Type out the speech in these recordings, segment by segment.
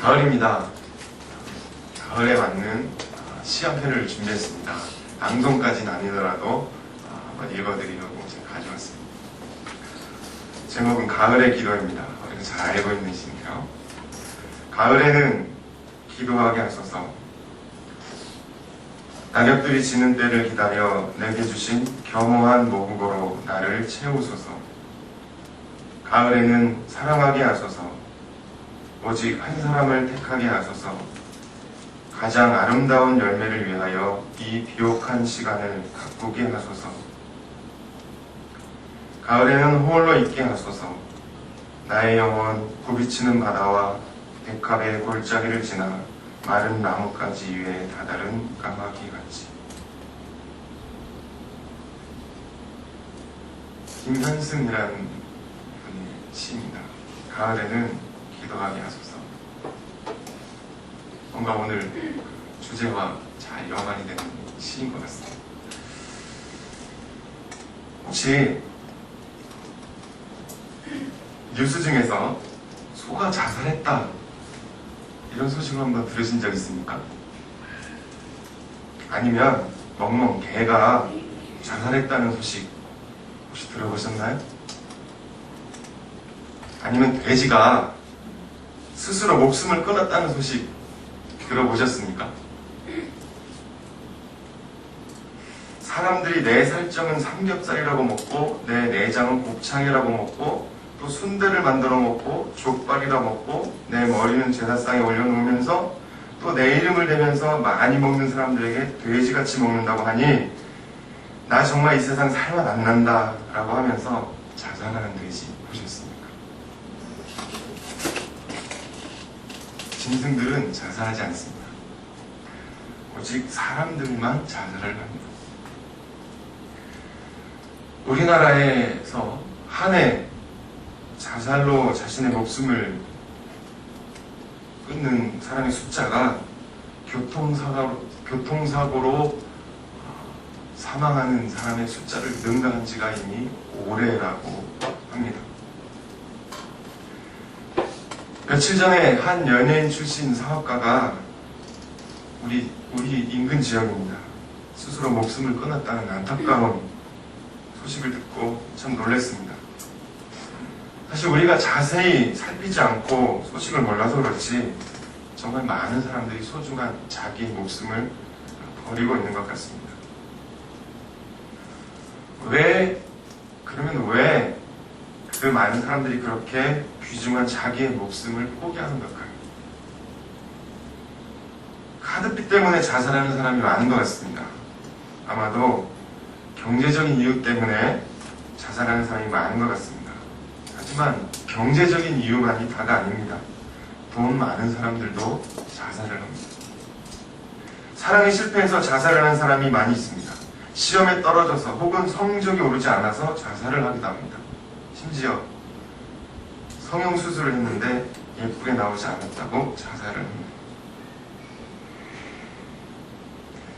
가을입니다. 가을에 맞는 시 한 편을 준비했습니다. 낭송까지는 아니더라도 한번 읽어드리려고 제가 가져왔습니다. 제목은 가을의 기도입니다. 우리가 잘 알고 있는 시인데요. 가을에는 기도하게 하소서. 낙엽들이 지는 때를 기다려 내게 주신 겸허한 모국어로 나를 채우소서. 가을에는 사랑하게 하소서. 오직 한 사람을 택하게 하소서. 가장 아름다운 열매를 위하여 이 비옥한 시간을 가꾸게 하소서. 가을에는 홀로 있게 하소서. 나의 영혼 굽이치는 바다와 백합의 골짜기를 지나 마른 나뭇가지 위에 다다른 까마귀 같이. 김현승이라는 분의 시입니다. 가을에는 기도하게 하소서. 뭔가 오늘 주제와 잘 연관이 되는 시인 것 같습니다. 혹시 뉴스 중에서 소가 자살했다 이런 소식을 한번 들으신 적 있습니까? 아니면 멍멍 개가 자살했다는 소식 혹시 들어보셨나요? 아니면 돼지가 스스로 목숨을 끊었다는 소식 들어보셨습니까? 사람들이 내 살점은 삼겹살이라고 먹고 내 내장은 곱창이라고 먹고 또 순대를 만들어 먹고 족발이라 먹고 내 머리는 제사상에 올려놓으면서 또 내 이름을 대면서 많이 먹는 사람들에게 돼지같이 먹는다고 하니 나 정말 이 세상 살맛 안 난다 라고 하면서 자살하는 돼지 보셨습니까? 짐승들은 자살하지 않습니다. 오직 사람들만 자살을 합니다. 우리나라에서 한 해 자살로 자신의 목숨을 끊는 사람의 숫자가 교통사고로 사망하는 사람의 숫자를 능가한 지가 이미 오래라고 합니다. 며칠 전에 한 연예인 출신 사업가가 우리 인근 지역입니다. 스스로 목숨을 끊었다는 안타까운 소식을 듣고 참 놀랐습니다. 사실 우리가 자세히 살피지 않고 소식을 몰라서 그렇지 정말 많은 사람들이 소중한 자기의 목숨을 버리고 있는 것 같습니다. 그러면 왜 그 많은 사람들이 그렇게 귀중한 자기의 목숨을 포기하는 걸까요? 카드비 때문에 자살하는 사람이 많은 것 같습니다. 아마도 경제적인 이유 때문에 자살하는 사람이 많은 것 같습니다. 하지만 경제적인 이유만이 다가 아닙니다. 돈 많은 사람들도 자살을 합니다. 사랑에 실패해서 자살하는 사람이 많이 있습니다. 시험에 떨어져서 혹은 성적이 오르지 않아서 자살을 하기도 합니다. 심지어 성형수술을 했는데 예쁘게 나오지 않았다고 자살을 합니다.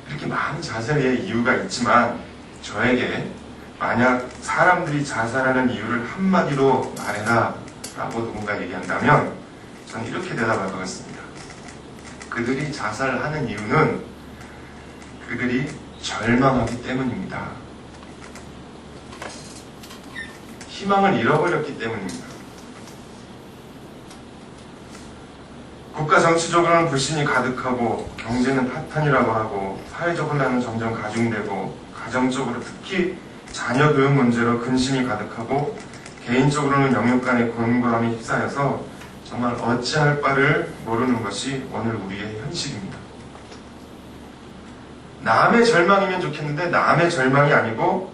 이렇게 많은 자살의 이유가 있지만 저에게 만약 사람들이 자살하는 이유를 한마디로 말해라 라고 누군가 얘기한다면 저는 이렇게 대답할 것 같습니다. 그들이 자살하는 이유는 그들이 절망하기 때문입니다. 희망을 잃어버렸기 때문입니다. 국가 정치적으로는 불신이 가득하고 경제는 파탄이라고 하고 사회적 혼란은 점점 가중되고 가정적으로 특히 자녀 교육 문제로 근심이 가득하고 개인적으로는 영육 간의 곤고함이 휩싸여서 정말 어찌할 바를 모르는 것이 오늘 우리의 현실입니다. 남의 절망이면 좋겠는데 남의 절망이 아니고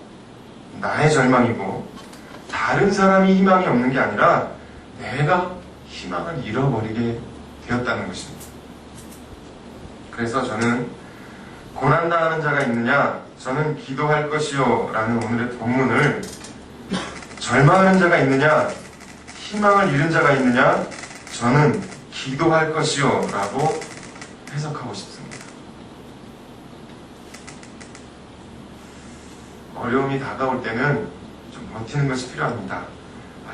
나의 절망이고 다른 사람이 희망이 없는 게 아니라 내가 희망을 잃어버리게 되었다는 것입니다. 그래서 저는 고난당하는 자가 있느냐? 저는 기도할 것이요 라는 오늘의 본문을 절망하는 자가 있느냐? 희망을 잃은 자가 있느냐? 저는 기도할 것이요 라고 해석하고 싶습니다. 어려움이 다가올 때는 좀 버티는 것이 필요합니다.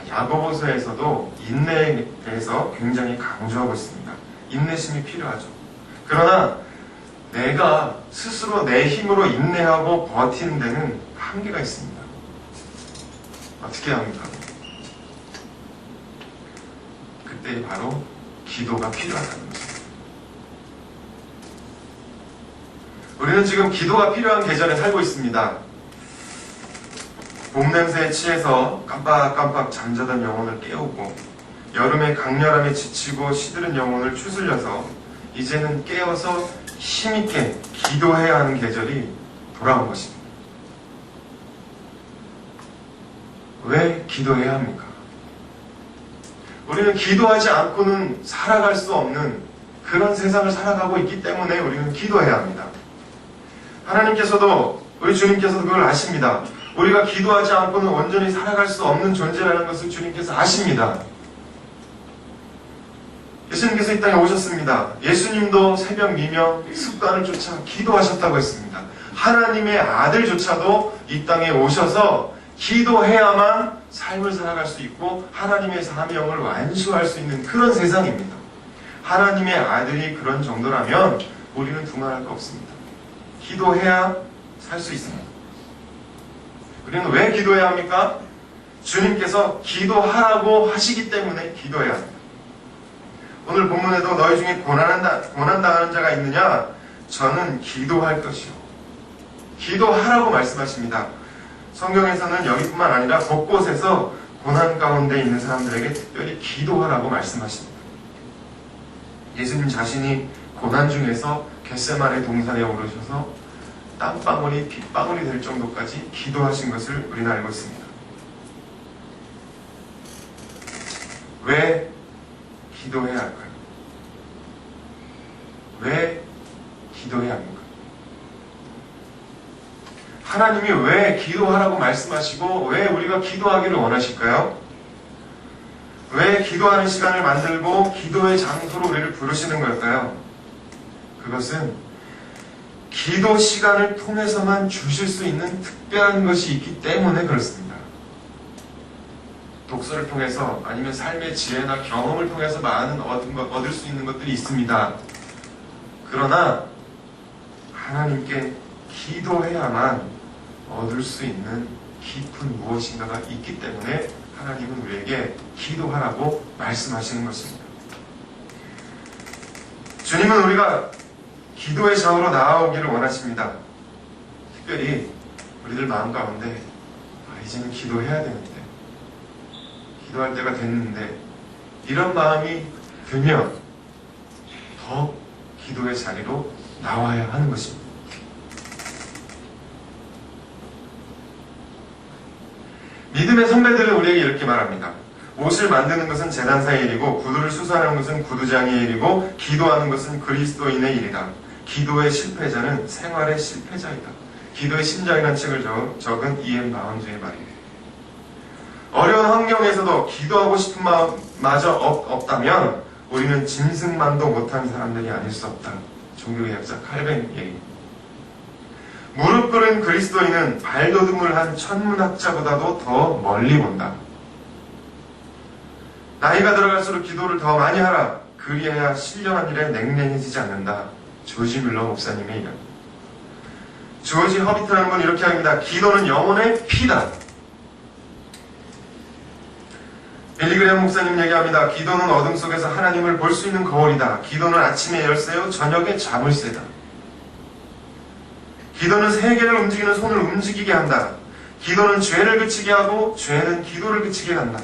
야고보서에서도 인내에 대해서 굉장히 강조하고 있습니다. 인내심이 필요하죠. 그러나 내가 스스로 내 힘으로 인내하고 버티는 데는 한계가 있습니다. 어떻게 합니까? 그때 바로 기도가 필요하다는 거죠. 우리는 지금 기도가 필요한 계절에 살고 있습니다. 봄 냄새에 취해서 깜빡깜빡 잠자던 영혼을 깨우고, 여름의 강렬함에 지치고 시드른 영혼을 추슬려서 이제는 깨어서 힘있게 기도해야 하는 계절이 돌아온 것입니다. 왜 기도해야 합니까? 우리는 기도하지 않고는 살아갈 수 없는 그런 세상을 살아가고 있기 때문에 우리는 기도해야 합니다. 하나님께서도, 우리 주님께서도 그걸 아십니다. 우리가 기도하지 않고는 온전히 살아갈 수 없는 존재라는 것을 주님께서 아십니다. 예수님께서 이 땅에 오셨습니다. 예수님도 새벽 미명 습관을 쫓아 기도하셨다고 했습니다. 하나님의 아들조차도 이 땅에 오셔서 기도해야만 삶을 살아갈 수 있고 하나님의 사명을 완수할 수 있는 그런 세상입니다. 하나님의 아들이 그런 정도라면 우리는 두말할 거 없습니다. 기도해야 살 수 있습니다. 우리는 왜 기도해야 합니까? 주님께서 기도하라고 하시기 때문에 기도해야 합니다. 오늘 본문에도 너희 중에 고난당하는 자가 있느냐? 저는 기도할 것이요. 기도하라고 말씀하십니다. 성경에서는 여기뿐만 아니라 곳곳에서 고난 가운데 있는 사람들에게 특별히 기도하라고 말씀하십니다. 예수님 자신이 고난 중에서 겟세마네 동산에 오르셔서 땀방울이 핏방울이 될 정도까지 기도하신 것을 우리는 알고 있습니다. 왜 기도해야 할까요? 왜 기도해야 합니까? 하나님이 왜 기도하라고 말씀하시고 왜 우리가 기도하기를 원하실까요? 왜 기도하는 시간을 만들고 기도의 장소로 우리를 부르시는 걸까요? 그것은 기도 시간을 통해서만 주실 수 있는 특별한 것이 있기 때문에 그렇습니다. 독서를 통해서 아니면 삶의 지혜나 경험을 통해서 많은 얻을 수 있는 것들이 있습니다. 그러나 하나님께 기도해야만 얻을 수 있는 깊은 무엇인가가 있기 때문에 하나님은 우리에게 기도하라고 말씀하시는 것입니다. 주님은 우리가 기도의 장으로 나아오기를 원하십니다. 특별히 우리들 마음 가운데 이제는 기도해야 되는데, 기도할 때가 됐는데 이런 마음이 들면 더 기도의 자리로 나와야 하는 것입니다. 믿음의 선배들은 우리에게 이렇게 말합니다. 옷을 만드는 것은 제단사의 일이고 구두를 수선하는 것은 구두장의 일이고 기도하는 것은 그리스도인의 일이다. 기도의 실패자는 생활의 실패자이다. 기도의 심장이라는 책을 적은 E.M. 마운즈의 말입니다. 어려운 환경에서도 기도하고 싶은 마음마저 없다면 우리는 짐승만도 못한 사람들이 아닐 수 없다. 종교개혁자 칼뱅 얘기. 무릎 꿇은 그리스도인은 발돋움을 한 천문학자보다도 더 멀리 본다. 나이가 들어갈수록 기도를 더 많이 하라. 그리해야 신령한 일에 냉랭해지지 않는다. 조지 뮬러 목사님의 이야기. 조지 허비트라는 분 이렇게 합니다. 기도는 영혼의 피다. 빌리그레엄 목사님 얘기합니다. 기도는 어둠 속에서 하나님을 볼 수 있는 거울이다. 기도는 아침에 열쇠요 저녁에 자물쇠다. 기도는 세계를 움직이는 손을 움직이게 한다. 기도는 죄를 그치게 하고 죄는 기도를 그치게 한다.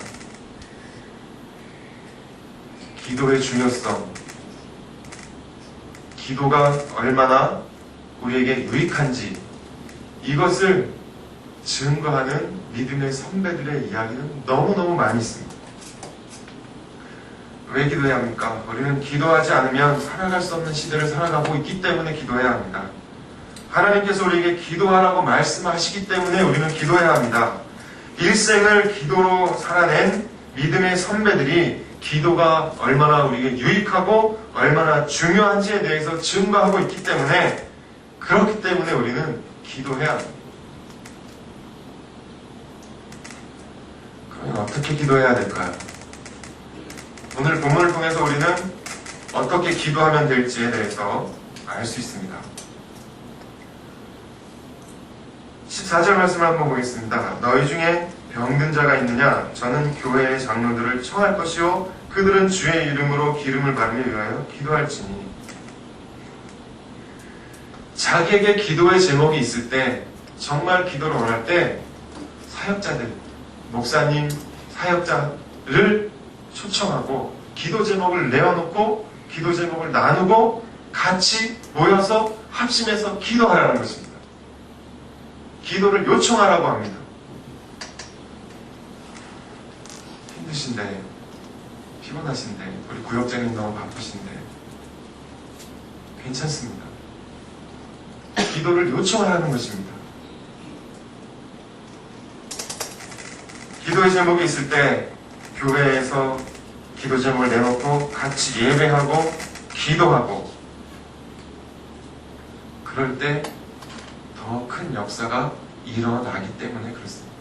기도의 중요성, 기도가 얼마나 우리에게 유익한지 이것을 증거하는 믿음의 선배들의 이야기는 너무너무 많이 있습니다. 왜 기도해야 합니까? 우리는 기도하지 않으면 살아갈 수 없는 시대를 살아가고 있기 때문에 기도해야 합니다. 하나님께서 우리에게 기도하라고 말씀하시기 때문에 우리는 기도해야 합니다. 일생을 기도로 살아낸 믿음의 선배들이 기도가 얼마나 우리에게 유익하고 얼마나 중요한지에 대해서 증거하고 있기 때문에 그렇기 때문에 우리는 기도해야 합니다. 그러면 어떻게 기도해야 될까요? 오늘 본문을 통해서 우리는 어떻게 기도하면 될지에 대해서 알 수 있습니다. 14절 말씀을 한번 보겠습니다. 너희 중에 병든 자가 있느냐? 저는 교회의 장로들을 청할 것이요 그들은 주의 이름으로 기름을 바르며 위하여 기도할지니. 자기에게 기도의 제목이 있을 때, 정말 기도를 원할 때 사역자들, 목사님, 사역자를 초청하고 기도 제목을 내어놓고 기도 제목을 나누고 같이 모여서 합심해서 기도하라는 것입니다. 기도를 요청하라고 합니다. 힘드신데, 피곤하신데, 우리 구역장님 너무 바쁘신데 괜찮습니다. 기도를 요청하라는 것입니다. 기도의 제목이 있을 때 교회에서 기도 제목을 내놓고 같이 예배하고 기도하고, 그럴 때 더 큰 역사가 일어나기 때문에 그렇습니다.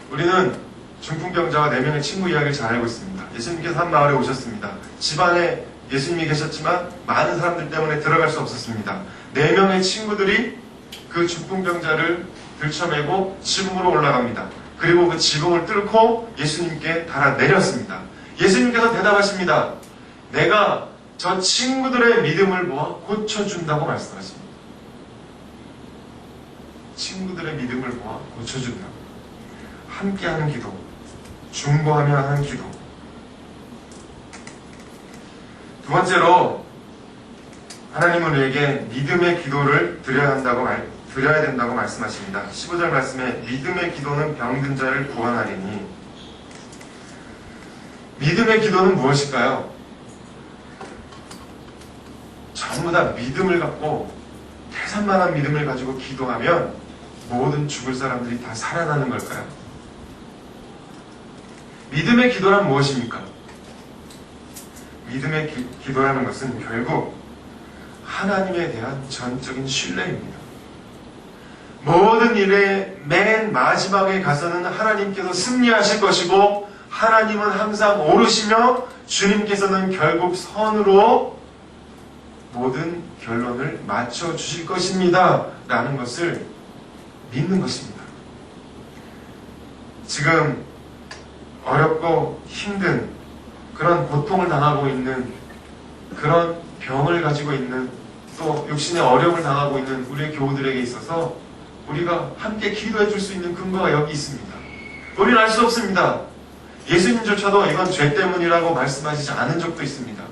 우리는 중풍병자와 4명의 친구 이야기를 잘 알고 있습니다. 예수님께서 한 마을에 오셨습니다. 집안에 예수님이 계셨지만 많은 사람들 때문에 들어갈 수 없었습니다. 4명의 친구들이 그 중풍병자를 들쳐매고 지붕으로 올라갑니다. 그리고 그 지붕을 뚫고 예수님께 달아내렸습니다. 예수님께서 대답하십니다. 내가 저 친구들의 믿음을 모아 고쳐준다고 말씀하십니다. 친구들의 믿음을 모아 고쳐준다고. 함께하는 기도, 중보하며 하는 기도. 두 번째로, 하나님은 우리에게 믿음의 기도를 드려야 된다고 말씀하십니다. 15절 말씀에 믿음의 기도는 병든 자를 구원하리니. 믿음의 기도는 무엇일까요? 전부 다 믿음을 갖고, 태산만한 믿음을 가지고 기도하면 모든 죽을 사람들이 다 살아나는 걸까요? 믿음의 기도란 무엇입니까? 믿음의 기도라는 것은 결국 하나님에 대한 전적인 신뢰입니다. 모든 일의 맨 마지막에 가서는 하나님께서 승리하실 것이고, 하나님은 항상 오르시며 주님께서는 결국 선으로 모든 결론을 맞춰주실 것입니다. 라는 것을 믿는 것입니다. 지금 어렵고 힘든 그런 고통을 당하고 있는, 그런 병을 가지고 있는, 또 육신의 어려움을 당하고 있는 우리의 교우들에게 있어서 우리가 함께 기도해 줄 수 있는 근거가 여기 있습니다. 우리는 알 수 없습니다. 예수님조차도 이건 죄 때문이라고 말씀하시지 않은 적도 있습니다.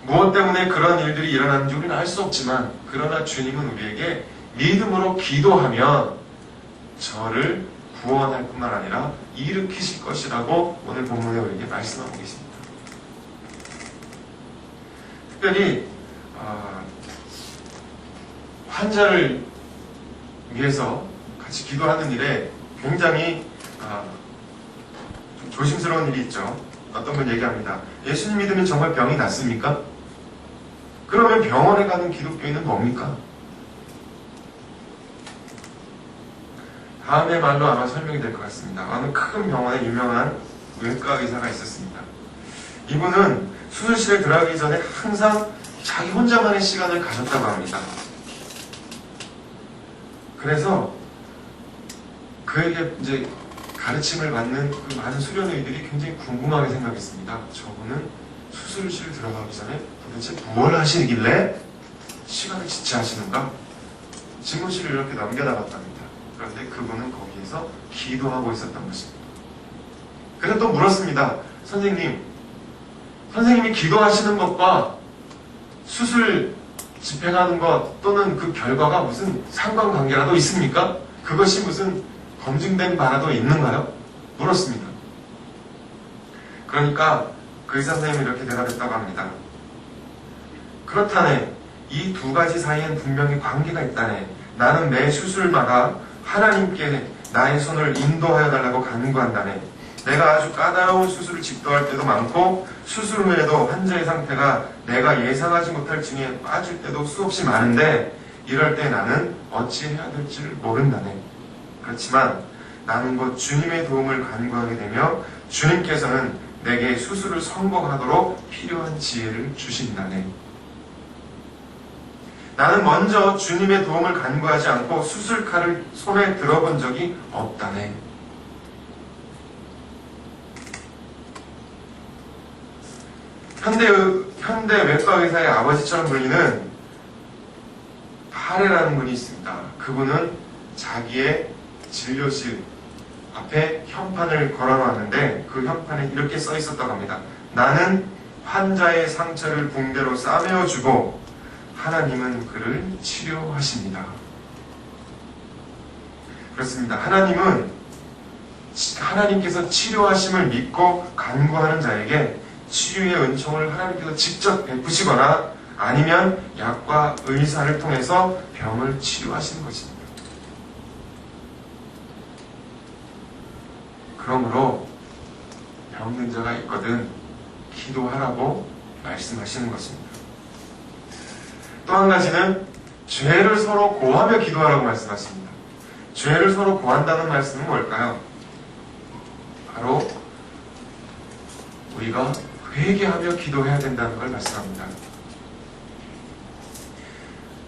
무엇 때문에 그런 일들이 일어나는지 우리는 알 수 없지만, 그러나 주님은 우리에게 믿음으로 기도하면 저를 구원할 뿐만 아니라 일으키실 것이라고 오늘 본문에 우리에게 말씀하고 계십니다. 특별히 환자를 위해서 같이 기도하는 일에 굉장히 좀 조심스러운 일이 있죠. 어떤 분 얘기합니다. 예수님 믿으면 정말 병이 낫습니까? 그러면 병원에 가는 기독교인은 뭡니까? 다음의 말로 아마 설명이 될 것 같습니다. 어느 큰 병원에 유명한 외과 의사가 있었습니다. 이분은 수술실에 들어가기 전에 항상 자기 혼자만의 시간을 가졌다고 합니다. 그래서 그에게 이제 가르침을 받는 그 많은 수련의들이 굉장히 궁금하게 생각했습니다. 저분은 수술실 들어가기 전에 도대체 무엇을 하시길래 시간을 지체하시는가? 진료실을 이렇게 넘겨나갔답니다. 그런데 그분은 거기에서 기도하고 있었던 것입니다. 그래서 또 물었습니다. 선생님이 기도하시는 것과 수술 집행하는 것 또는 그 결과가 무슨 상관관계라도 있습니까? 그것이 무슨 검증된 바라도 있는가요? 물었습니다. 그러니까 그 의사 선생님이 이렇게 대답했다고 합니다. 그렇다네. 이 두 가지 사이엔 분명히 관계가 있다네. 나는 매 수술마다 하나님께 나의 손을 인도하여 달라고 간구한다네. 내가 아주 까다로운 수술을 집도할 때도 많고 수술 후에도 환자의 상태가 내가 예상하지 못할 징에 빠질 때도 수없이 많은데 이럴 때 나는 어찌해야 될지를 모른다네. 그렇지만 나는 곧 주님의 도움을 간구하게 되며 주님께서는 내게 수술을 성공하도록 필요한 지혜를 주신다네. 나는 먼저 주님의 도움을 간구하지 않고 수술칼을 손에 들어본 적이 없다네. 현대 외과 의사의 아버지처럼 불리는 파레라는 분이 있습니다. 그분은 자기의 진료실 앞에 현판을 걸어놨는데 그 현판에 이렇게 써 있었다고 합니다. 나는 환자의 상처를 붕대로 싸매어주고 하나님은 그를 치료하십니다. 그렇습니다. 하나님께서 치료하심을 믿고 간구하는 자에게 치유의 은총을 하나님께서 직접 베푸시거나 아니면 약과 의사를 통해서 병을 치료하시는 것입니다. 그러므로 병든 자가 있거든 기도하라고 말씀하시는 것입니다. 또 한 가지는 죄를 서로 고하며 기도하라고 말씀하십니다. 죄를 서로 고한다는 말씀은 뭘까요? 바로 우리가 회개하며 기도해야 된다는 걸 말씀합니다.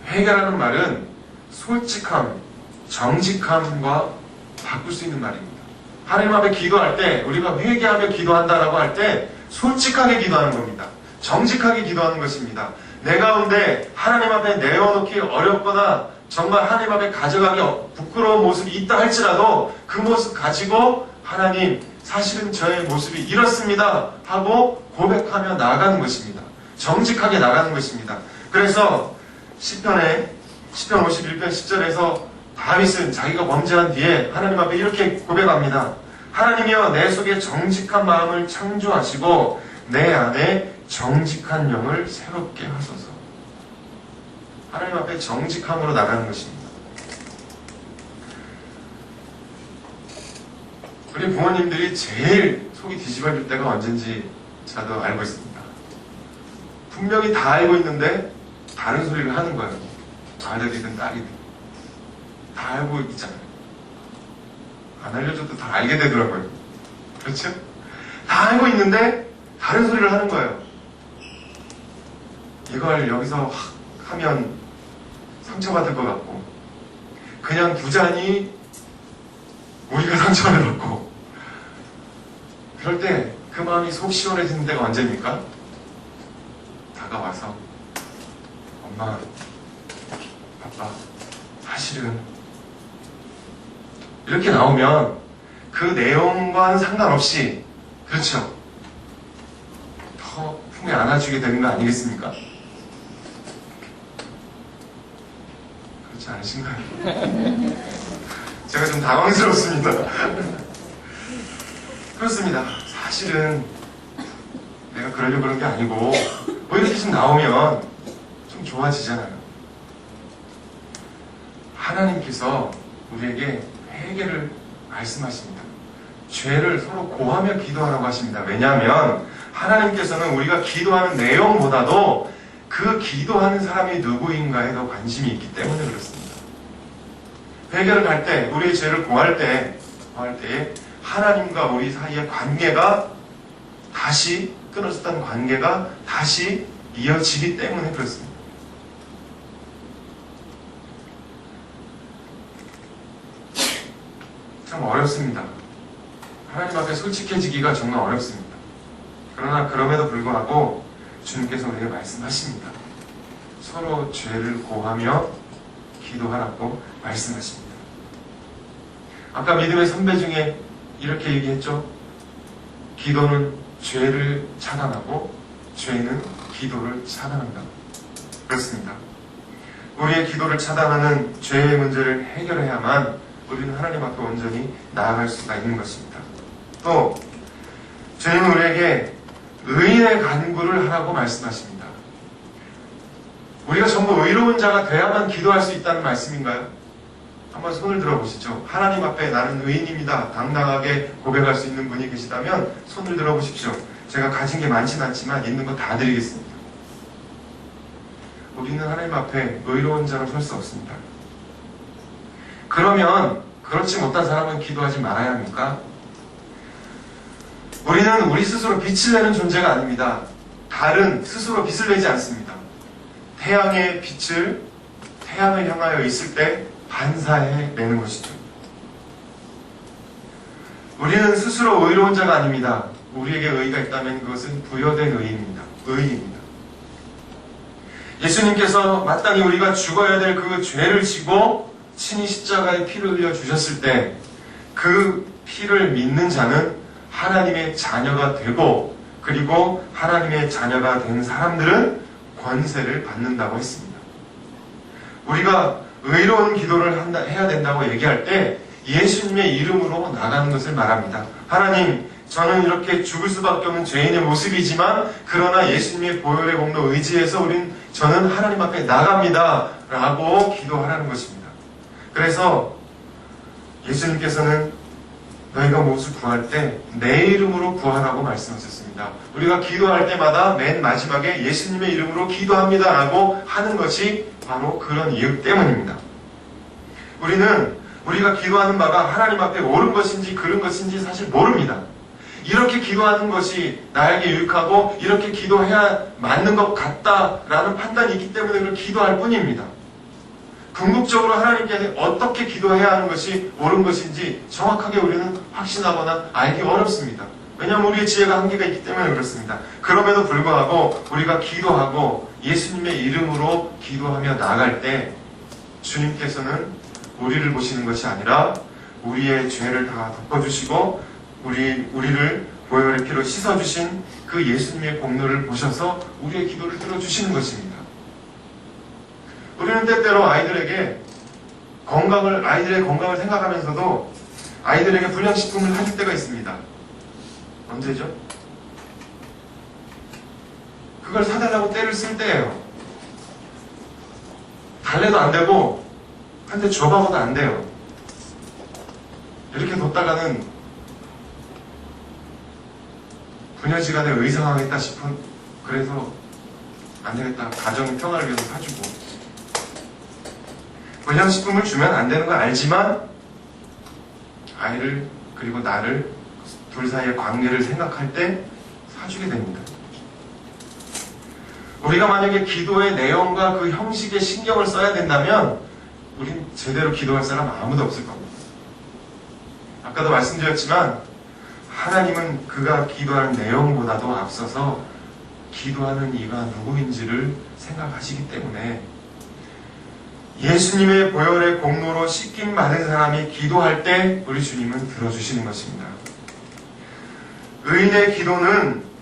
회개라는 말은 솔직함, 정직함과 바꿀 수 있는 말입니다. 하나님 앞에 기도할 때 우리가 회개하며 기도한다라고 할 때 솔직하게 기도하는 겁니다. 정직하게 기도하는 것입니다. 내 가운데 하나님 앞에 내어놓기 어렵거나 정말 하나님 앞에 가져가기 부끄러운 모습이 있다 할지라도 그 모습 가지고 하나님 사실은 저의 모습이 이렇습니다 하고 고백하며 나아가는 것입니다. 정직하게 나가는 것입니다. 그래서 시편 51편 10절에서 다윗은 자기가 범죄한 뒤에 하나님 앞에 이렇게 고백합니다. 하나님이여 내 속에 정직한 마음을 창조하시고 내 안에 정직한 영을 새롭게 하소서. 하나님 앞에 정직함으로 나가는 것입니다. 우리 부모님들이 제일 속이 뒤집어질 때가 언젠지 저도 알고 있습니다. 분명히 다 알고 있는데 다른 소리를 하는 거예요. 아들이든 딸이든 다 알고 있잖아요. 안 알려줘도 다 알게 되더라고요. 그렇죠? 다 알고 있는데 다른 소리를 하는 거예요. 이걸 여기서 하면 상처받을 것 같고 그냥 두자니 우리가 상처를 받고 그럴 때 그 마음이 속 시원해지는 때가 언제입니까? 다가와서 엄마, 아빠, 사실은 이렇게 나오면 그 내용과는 상관없이 그렇죠? 더 품에 안아주게 되는 거 아니겠습니까? 그렇지 않으신가요? 제가 좀 당황스럽습니다. 그렇습니다. 사실은 내가 그러려고 그런 게 아니고 뭐 이렇게 좀 나오면 좀 좋아지잖아요. 하나님께서 우리에게 회개를 말씀하십니다. 죄를 서로 고하며 기도하라고 하십니다. 왜냐하면 하나님께서는 우리가 기도하는 내용보다도 그 기도하는 사람이 누구인가에 더 관심이 있기 때문에 그렇습니다. 회개를 할 때, 우리의 죄를 고할 때에 하나님과 우리 사이의 관계가 다시 끊어졌던 관계가 다시 이어지기 때문에 그렇습니다. 참 어렵습니다. 하나님 앞에 솔직해지기가 정말 어렵습니다. 그러나 그럼에도 불구하고 주님께서 우리에게 말씀하십니다. 서로 죄를 고하며 기도하라고 말씀하십니다. 아까 믿음의 선배 중에 이렇게 얘기했죠. 기도는 죄를 차단하고 죄는 기도를 차단한다. 그렇습니다. 우리의 기도를 차단하는 죄의 문제를 해결해야만 우리는 하나님 앞에 온전히 나아갈 수가 있는 것입니다. 또 주님은 우리에게 의인의 간구를 하라고 말씀하십니다. 우리가 전부 의로운 자가 돼야만 기도할 수 있다는 말씀인가요? 한번 손을 들어보시죠. 하나님 앞에 나는 의인입니다. 당당하게 고백할 수 있는 분이 계시다면 손을 들어보십시오. 제가 가진 게 많진 않지만 있는 거 다 드리겠습니다. 우리는 하나님 앞에 의로운 자로 설 수 없습니다. 그러면 그렇지 못한 사람은 기도하지 말아야 합니까? 우리는 우리 스스로 빛을 내는 존재가 아닙니다. 달은 스스로 빛을 내지 않습니다. 태양의 빛을 태양을 향하여 있을 때 반사해 내는 것이죠. 우리는 스스로 의로운 자가 아닙니다. 우리에게 의가 있다면 그것은 부여된 의입니다. 의입니다. 예수님께서 마땅히 우리가 죽어야 될 그 죄를 지고 친히 십자가에 피를 흘려 주셨을 때 그 피를 믿는 자는 하나님의 자녀가 되고, 그리고 하나님의 자녀가 된 사람들은 권세를 받는다고 했습니다. 우리가 의로운 기도를 해야 된다고 얘기할 때 예수님의 이름으로 나가는 것을 말합니다. 하나님, 저는 이렇게 죽을 수밖에 없는 죄인의 모습이지만 그러나 예수님의 보혈의 공로 의지해서 저는 하나님 앞에 나갑니다 라고 기도하라는 것입니다. 그래서 예수님께서는 너희가 무엇을 구할 때 내 이름으로 구하라고 말씀하셨습니다. 우리가 기도할 때마다 맨 마지막에 예수님의 이름으로 기도합니다 라고 하는 것이 바로 그런 이유 때문입니다. 우리는 우리가 기도하는 바가 하나님 앞에 옳은 것인지 그른 것인지 사실 모릅니다. 이렇게 기도하는 것이 나에게 유익하고 이렇게 기도해야 맞는 것 같다라는 판단이 있기 때문에 그걸 기도할 뿐입니다. 궁극적으로 하나님께 어떻게 기도해야 하는 것이 옳은 것인지 정확하게 우리는 확신하거나 알기 어렵습니다. 왜냐하면 우리의 지혜가 한계가 있기 때문에 그렇습니다. 그럼에도 불구하고 우리가 기도하고 예수님의 이름으로 기도하며 나아갈 때 주님께서는 우리를 보시는 것이 아니라 우리의 죄를 다 덮어주시고 우리를 보혈의 피로 씻어주신 그 예수님의 공로를 보셔서 우리의 기도를 들어주시는 것입니다. 우리는 때때로 아이들의 건강을 생각하면서도 아이들에게 불량식품을 사줄 때가 있습니다. 언제죠? 그걸 사달라고 때를 쓸 때예요. 달래도 안 되고 한 대 줘봐도 안 돼요. 이렇게 뒀다가는 부녀지간에 의상하겠다 싶은, 그래서 안 되겠다, 가정의 평화를 위해서 사주고. 불량식품을 주면 안 되는 걸 알지만 아이를 그리고 나를 둘 사이의 관계를 생각할 때 사주게 됩니다. 우리가 만약에 기도의 내용과 그 형식에 신경을 써야 된다면 우린 제대로 기도할 사람 아무도 없을 겁니다. 아까도 말씀드렸지만 하나님은 그가 기도하는 내용보다도 앞서서 기도하는 이가 누구인지를 생각하시기 때문에 예수님의 보혈의 공로로 씻김 받은 사람이 기도할 때 우리 주님은 들어주시는 것입니다.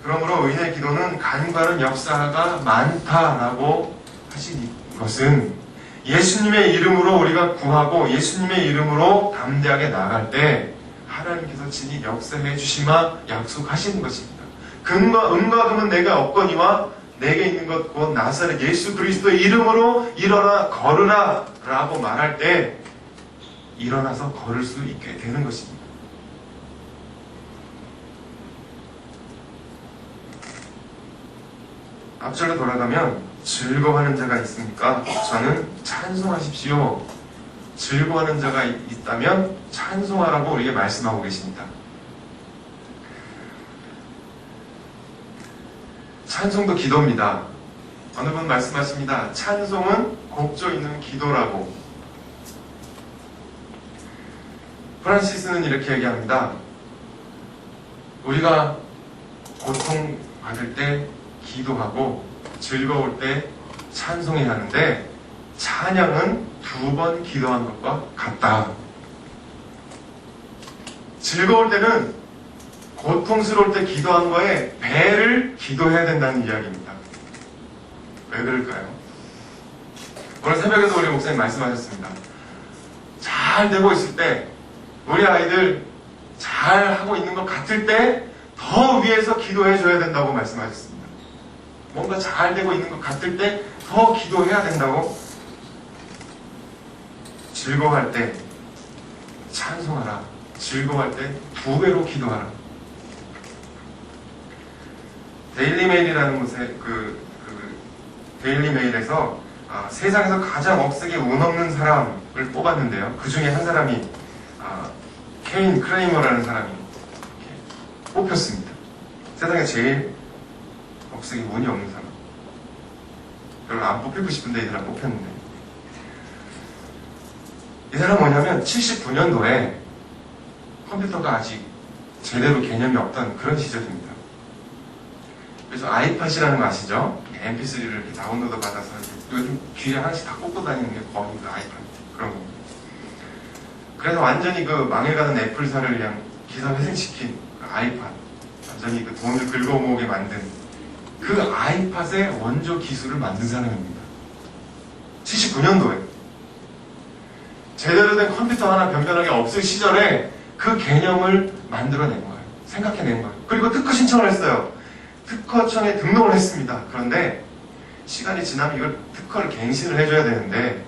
그러므로 의인의 기도는 간과하는 역사가 많다라고 하신 것은 예수님의 이름으로 우리가 구하고 예수님의 이름으로 담대하게 나아갈 때 하나님께서 친히 역사해 주시마 약속하시는 것입니다. 금과 금은 내가 없거니와 내게 있는 것 곧 나사렛 예수 그리스도의 이름으로 일어나 걸으라 라고 말할 때 일어나서 걸을 수 있게 되는 것입니다. 앞절로 돌아가면 즐거워하는 자가 있습니까? 저는 찬송하십시오. 즐거워하는 자가 있다면 찬송하라고 우리에게 말씀하고 계십니다. 찬송도 기도입니다. 어느 분 말씀하십니다. 찬송은 곡조 있는 기도라고. 프란시스는 이렇게 얘기합니다. 우리가 고통받을 때 기도하고 즐거울 때 찬송해야 하는데 찬양은 2번 기도한 것과 같다. 즐거울 때는 고통스러울 때 기도한 거에 배를 기도해야 된다는 이야기입니다. 왜 그럴까요? 오늘 새벽에도 우리 목사님 말씀하셨습니다. 잘 되고 있을 때, 우리 아이들 잘 하고 있는 것 같을 때 더 위에서 기도해 줘야 된다고 말씀하셨습니다. 뭔가 잘 되고 있는 것 같을 때 더 기도해야 된다고. 즐거워할 때 찬송하라. 즐거워할 때 2배로 기도하라. 데일리메일이라는 곳에 데일리메일에서 세상에서 가장 억세게 운 없는 사람을 뽑았는데요. 그 중에 한 사람이 케인 크레이머라는 사람이 뽑혔습니다. 세상에 제일 억색이 운이 없는 사람. 별로 안 뽑히고 싶은데 이 사람 뽑혔는데. 이 사람 뭐냐면 79년도에 컴퓨터가 아직 제대로 개념이 없던 그런 시절입니다. 그래서 아이팟이라는 거 아시죠? mp3를 이렇게 다운로드 받아서 요즘 귀에 하나씩 다 꽂고 다니는 게 거의 그 아이팟 그런 겁니다. 그래서 완전히 그 망해가는 애플사를 그냥 기사회생시킨 그 아이팟, 완전히 그 돈을 긁어모으게 만든 그 아이팟의 원조 기술을 만든 사람입니다. 79년도에 제대로 된 컴퓨터 하나 변변하게 없을 시절에 그 개념을 만들어낸 거예요. 생각해낸 거예요. 그리고 특허 신청을 했어요. 특허청에 등록을 했습니다. 그런데 시간이 지나면 이걸 특허를 갱신을 해줘야 되는데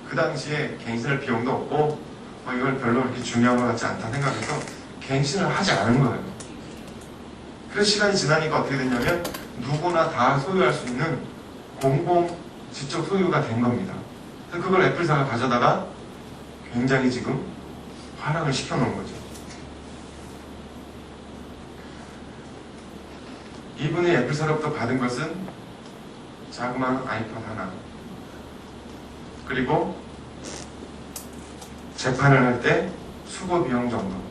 그 당시에 갱신할 비용도 없고 이걸 별로 그렇게 중요한 것 같지 않다 생각해서 갱신을 하지 않은 거예요. 그래서 시간이 지나니까 어떻게 됐냐면 누구나 다 소유할 수 있는 공공 지적 소유가 된 겁니다. 그래서 그걸 애플사가 가져다가 굉장히 지금 화랑을 시켜놓은 거죠. 이분이 애플사로부터 받은 것은 자그마한 아이팟 하나, 그리고 재판을 할 때 수고 비용 정도.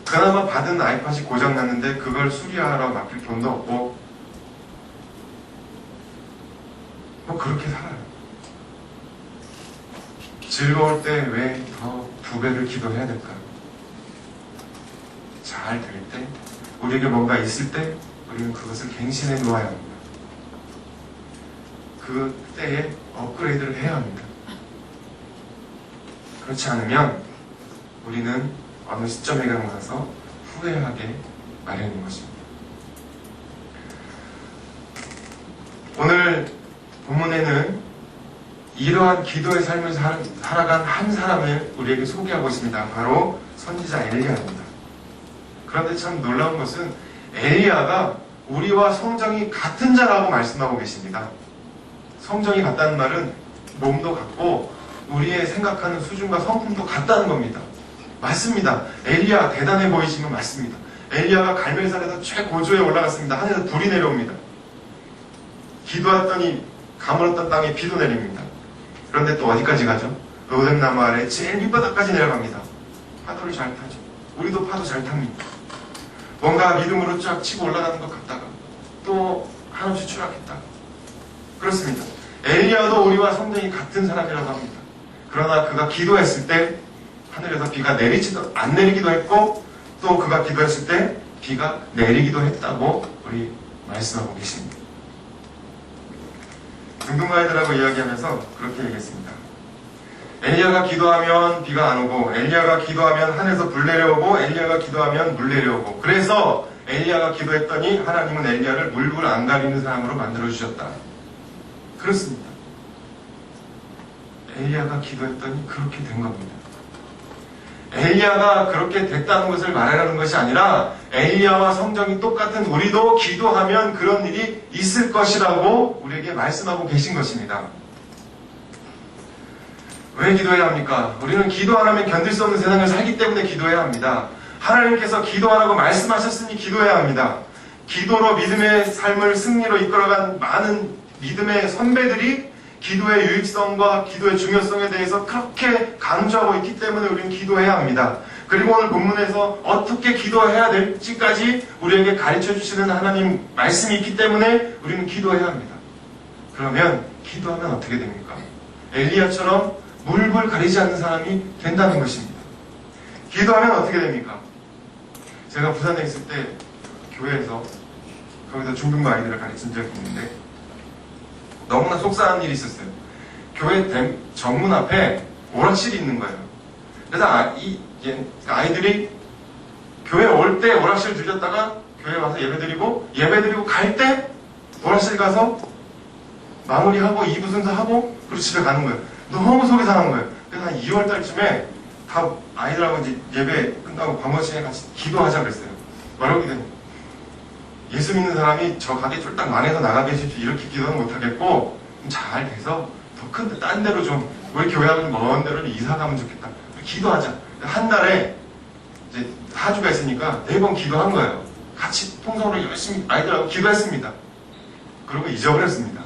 그나마 받은 아이팟이 고장났는데 그걸 수리하러 맡길 돈도 없고 뭐 그렇게 살아요. 즐거울 때 왜 더 2배를 기도해야 될까요? 잘 될 때, 우리에게 뭔가 있을 때 우리는 그것을 갱신해 놓아야 합니다. 그 때에 업그레이드를 해야 합니다. 그렇지 않으면 우리는 어느 시점에 가서 후회하게 마련인 것입니다. 오늘 본문에는 이러한 기도의 삶을 살아간 한 사람을 우리에게 소개하고 있습니다. 바로 선지자 엘리야입니다. 그런데 참 놀라운 것은 엘리야가 우리와 성정이 같은 자라고 말씀하고 계십니다. 성정이 같다는 말은 몸도 같고 우리의 생각하는 수준과 성품도 같다는 겁니다. 맞습니다. 엘리야 대단해 보이시면 맞습니다. 엘리야가 갈멜산에서 최고조에 올라갔습니다. 하늘에서 불이 내려옵니다. 기도했더니 가물었던 땅에 비도 내립니다. 그런데 또 어디까지 가죠? 로뎀나무 아래 제일 밑바닥까지 내려갑니다. 파도를 잘 타죠. 우리도 파도 잘 탑니다. 뭔가 믿음으로 쫙 치고 올라가는 것 같다가 또 한없이 추락했다가 그렇습니다. 엘리야도 우리와 성정이 같은 사람이라고 합니다. 그러나 그가 기도했을 때 하늘에서 비가 내리지도 안 내리기도 했고 또 그가 기도했을 때 비가 내리기도 했다고 우리 말씀하고 계십니다. 등등가이드라고 이야기하면서 그렇게 얘기했습니다. 엘리야가 기도하면 비가 안 오고 엘리야가 기도하면 하늘에서 불 내려오고 엘리야가 기도하면 물 내려오고 그래서 엘리야가 기도했더니 하나님은 엘리야를 물불 안 가리는 사람으로 만들어주셨다. 그렇습니다. 엘리야가 기도했더니 그렇게 된 겁니다. 엘리야가 그렇게 됐다는 것을 말하려는 것이 아니라 엘리야와 성정이 똑같은 우리도 기도하면 그런 일이 있을 것이라고 우리에게 말씀하고 계신 것입니다. 왜 기도해야 합니까? 우리는 기도 안 하면 견딜 수 없는 세상을 살기 때문에 기도해야 합니다. 하나님께서 기도하라고 말씀하셨으니 기도해야 합니다. 기도로 믿음의 삶을 승리로 이끌어간 많은 믿음의 선배들이 기도의 유익성과 기도의 중요성에 대해서 그렇게 강조하고 있기 때문에 우리는 기도해야 합니다. 그리고 오늘 본문에서 어떻게 기도해야 될지까지 우리에게 가르쳐 주시는 하나님 말씀이 있기 때문에 우리는 기도해야 합니다. 그러면 기도하면 어떻게 됩니까? 엘리야처럼 물불 가리지 않는 사람이 된다는 것입니다. 기도하면 어떻게 됩니까? 제가 부산에 있을 때 교회에서 거기서 중등부 아이들을 가르친 적이 있는데 너무나 속상한 일이 있었어요. 교회 정문 앞에 오락실이 있는 거예요. 그래서 아이들이 교회 올 때 오락실 들렸다가 교회 와서 예배드리고 갈 때 오락실 가서 마무리하고 2부 순서하고 그리고 집에 가는 거예요. 너무 속이 상한 거예요. 그래서 한 2월 달쯤에 다 아이들하고 이제 예배 끝나고 광고 시간에 같이 기도하자 그랬어요. 뭐라고 기도했냐? 예수 믿는 사람이 저 가게 쫄딱 망해서 나가게 해주지 이렇게 기도는 못하겠고 잘 돼서 더 큰 딴 데로 좀 우리 교회하고 먼 데로 이사 가면 좋겠다. 기도하자. 한 달에 이제 4주가 있으니까 4번 기도한 거예요. 같이 통성으로 열심히 아이들하고 기도했습니다. 그리고 잊어버렸습니다.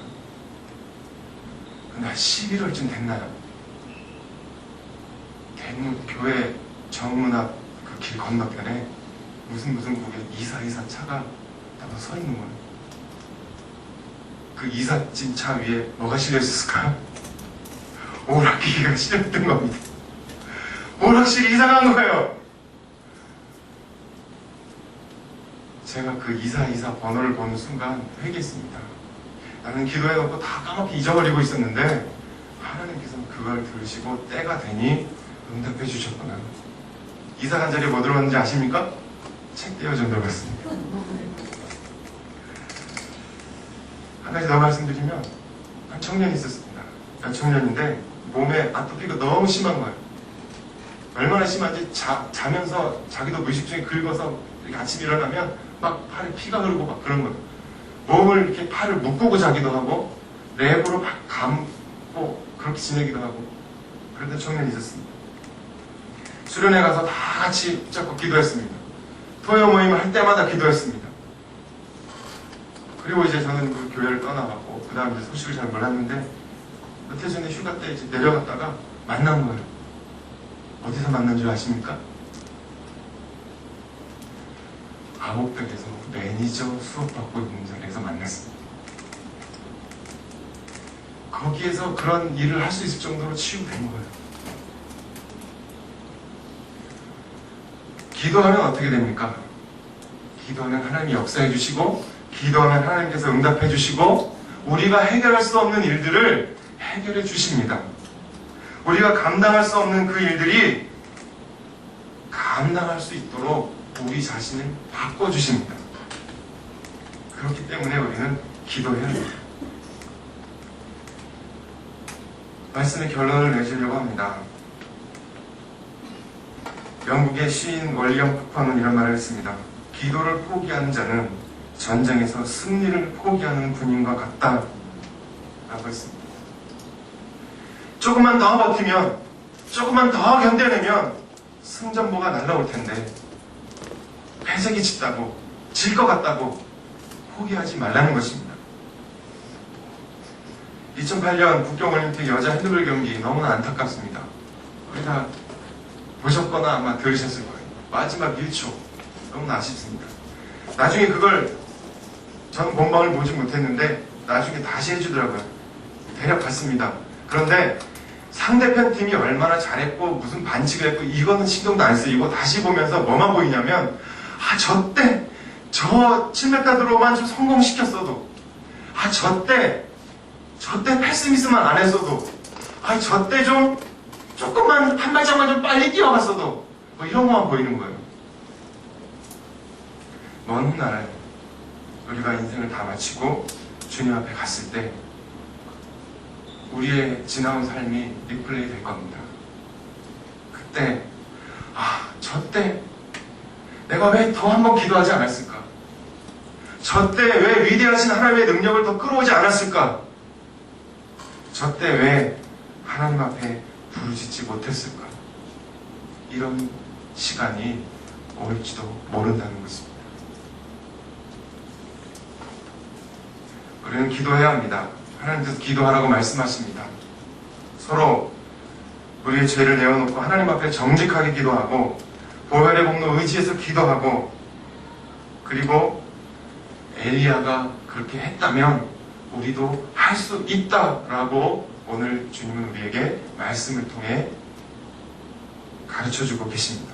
근데 한 11월쯤 됐나요? 대문 교회 정문 앞 그 길 건너편에 무슨 국에 이사 차가 딱 서 있는 거예요. 그 이삿짐 차 위에 뭐가 실려 있었을까요? 오락기계가 실렸던 겁니다. 오락실이 이상한 거예요. 제가 그 이사 번호를 보는 순간 회개했습니다. 나는 기도해놓고 다 까맣게 잊어버리고 있었는데 하나님께서는 그걸 들으시고 때가 되니 응답해 주셨구나. 이사 간 자리에 뭐 들어갔는지 아십니까? 책 떼어져 들어갔습니다. 한 가지 더 말씀드리면 한 청년이 있었습니다. 청년인데 몸에 아토피가 너무 심한 거예요. 얼마나 심한지 자면서 자기도 무의식 중에 긁어서 이렇게 아침 일어나면 막 팔에 피가 흐르고 막 그런 거예요. 몸을 이렇게 팔을 묶고 자기도 하고 랩으로 막 감고 그렇게 지내기도 하고 그랬던 청년이 있었습니다. 수련회 가서 다 같이 붙잡고 기도했습니다. 토요 모임을 할 때마다 기도했습니다. 그리고 이제 저는 그 교회를 떠나갔고 그 다음 이제 소식을 잘 몰랐는데 며칠 전에 휴가 때 이제 내려갔다가 만난 거예요. 어디서 만난 줄 아십니까? 암호백에서 매니저 수업받고 있는 자리에서 만났습니다. 거기에서 그런 일을 할 수 있을 정도로 치유된 거예요. 기도하면 어떻게 됩니까? 기도하면 하나님이 역사해 주시고 기도하면 하나님께서 응답해 주시고 우리가 해결할 수 없는 일들을 해결해 주십니다. 우리가 감당할 수 없는 그 일들이 감당할 수 있도록 우리 자신을 바꿔주십니다. 그렇기 때문에 우리는 기도해야 합니다. 말씀의 결론을 내주려고 합니다. 영국의 시인 월리엄 쿠퍼는 이런 말을 했습니다. 기도를 포기하는 자는 전쟁에서 승리를 포기하는 군인과 같다 라고 했습니다. 조금만 더 버티면, 조금만 더 견뎌내면 승전보가 날라올 텐데 회색이 짙다고, 질 것 같다고 포기하지 말라는 것입니다. 2008년 북경올림픽 여자 핸드볼 경기 너무나 안타깝습니다. 우리 다 보셨거나 아마 들으셨을 거예요. 마지막 1초 너무나 아쉽습니다. 나중에 그걸 전 본방을 보지 못했는데 나중에 다시 해주더라고요. 대략 봤습니다. 그런데 상대편 팀이 얼마나 잘했고 무슨 반칙을 했고 이거는 신경도 안 쓰이고 다시 보면서 뭐만 보이냐면 저때 저 7m 드로우만 좀 성공시켰어도 저때 패스미스만 안 했어도 저때 좀 조금만 한 발짝만 좀 빨리 뛰어갔어도 뭐 이런 것만 보이는 거예요. 먼 훗날에 우리가 인생을 다 마치고 주님 앞에 갔을 때 우리의 지나온 삶이 리플레이 될 겁니다. 그때 저때 내가 왜 더 한 번 기도하지 않았을까? 저때 왜 위대하신 하나님의 능력을 더 끌어오지 않았을까? 저때 왜 하나님 앞에 부르짖지 못했을까? 이런 시간이 올지도 모른다는 것입니다. 우리는 기도해야 합니다. 하나님께서 기도하라고 말씀하십니다. 서로 우리의 죄를 내어놓고 하나님 앞에 정직하게 기도하고 보혈의 공로 의지해서 기도하고 그리고 엘리야가 그렇게 했다면 우리도 할 수 있다라고 오늘 주님은 우리에게 말씀을 통해 가르쳐주고 계십니다.